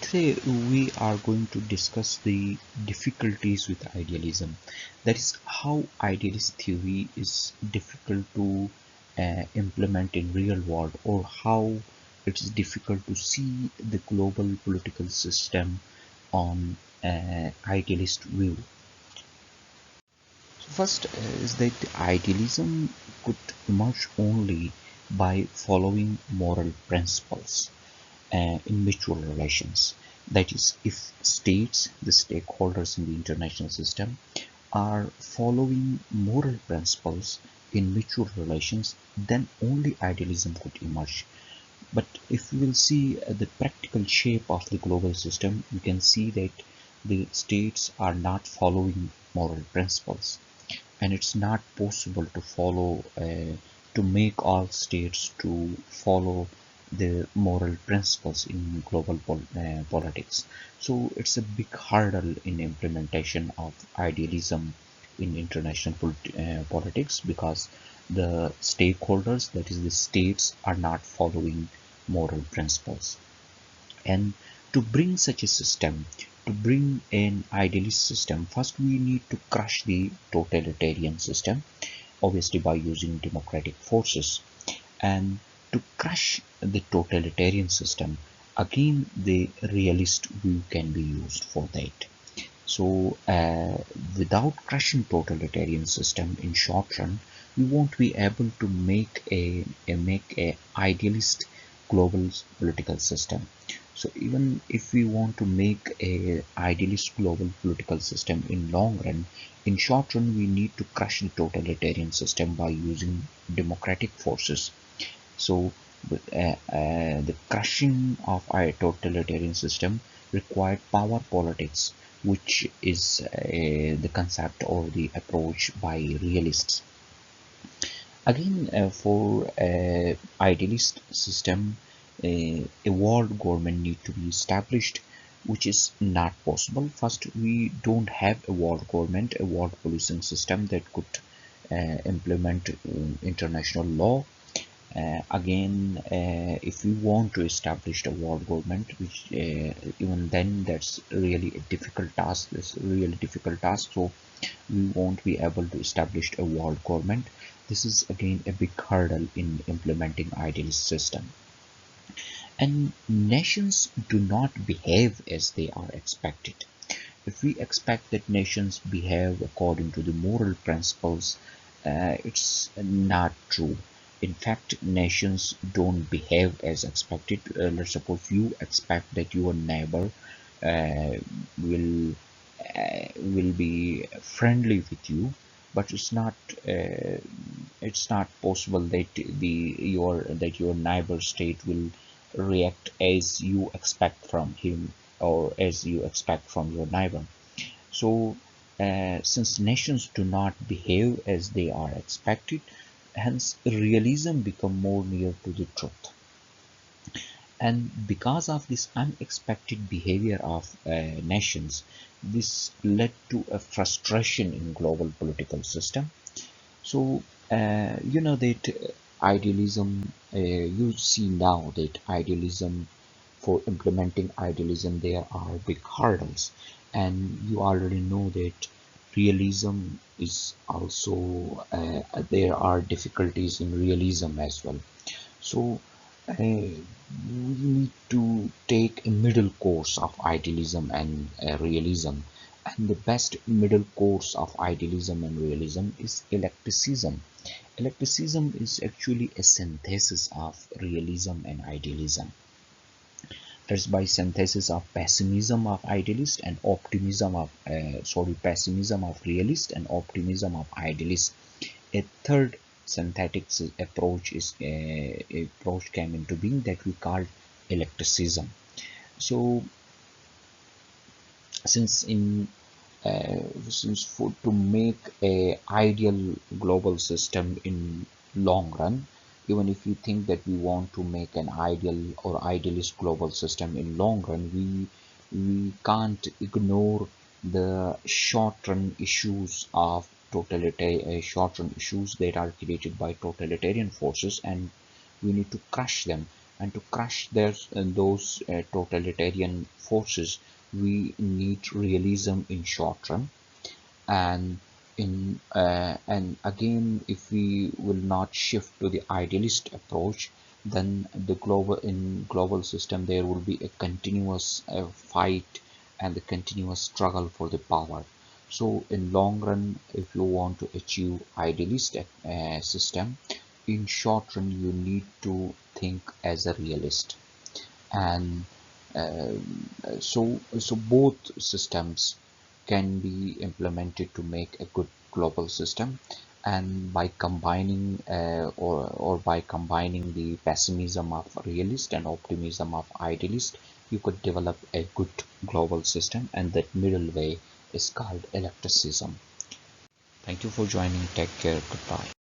Today we are going to discuss the difficulties with idealism. That is how idealist theory is difficult to implement in real world, or how it is difficult to see the global political system on idealist view. So first is that idealism could emerge only by following moral principles in mutual relations. That is, if states, the stakeholders in the international system, are following moral principles in mutual relations, then only idealism could emerge. But if we will see the practical shape of the global system, we can see that the states are not following moral principles, and it's not possible to follow to make all states to follow the moral principles in global politics. So it's a big hurdle in implementation of idealism in international politics, because the stakeholders, that is the states, are not following moral principles. And to bring such a system, to bring an idealist system, first we need to crush the totalitarian system, obviously by using democratic forces. And to crush the totalitarian system, again the realist view can be used for that. So without crushing totalitarian system in short run, we won't be able to make a idealist global political system. So even if we want to make a idealist global political system in long run, in short run we need to crush the totalitarian system by using democratic forces. So the crushing of a totalitarian system required power politics, which is the concept or the approach by realists. Again, for idealist system, a world government need to be established, which is not possible. First, we don't have a world government, a world policing system that could implement international law. Again, if we want to establish a world government, which even then that's really a difficult task. This really difficult task. So we won't be able to establish a world government. This is again a big hurdle in implementing idealist system. And nations do not behave as they are expected. If we expect that nations behave according to the moral principles, it's not true. In fact, nations don't behave as expected. Let's suppose you expect that your neighbor uh, will will be friendly with you, but it's not possible that your neighbor state will react as you expect from him, or as you expect from your neighbor. So since nations do not behave as they are expected, hence realism become more near to the truth. And because of this unexpected behavior of nations, this led to a frustration in global political system. So you know that idealism, you see now that idealism, for implementing idealism there are big hurdles, and you already know that realism is also there are difficulties in realism as well. So we need to take a middle course of idealism and realism, and the best middle course of idealism and realism is eclecticism. Eclecticism is actually a synthesis of realism and idealism. That's by synthesis of pessimism of idealist and optimism of pessimism of realist and optimism of idealist. A third synthetic approach is approach came into being that we call eclecticism. So since in since for to make a ideal global system in long run, even if you think that we want to make an ideal or idealist global system in long run, we can't ignore the short run issues of totalitarian short run issues that are created by totalitarian forces, and we need to crush them. and to crush those totalitarian forces, we need realism in short run. And and again, if we will not shift to the idealist approach, then in global system there will be a continuous fight and the continuous struggle for the power. So in long run, if you want to achieve idealist system, in short run you need to think as a realist. And so both systems can be implemented to make a good global system. And by combining or by combining the pessimism of realist and optimism of idealist, you could develop a good global system, and that middle way is called electicism. Thank you for joining. Take care. Goodbye.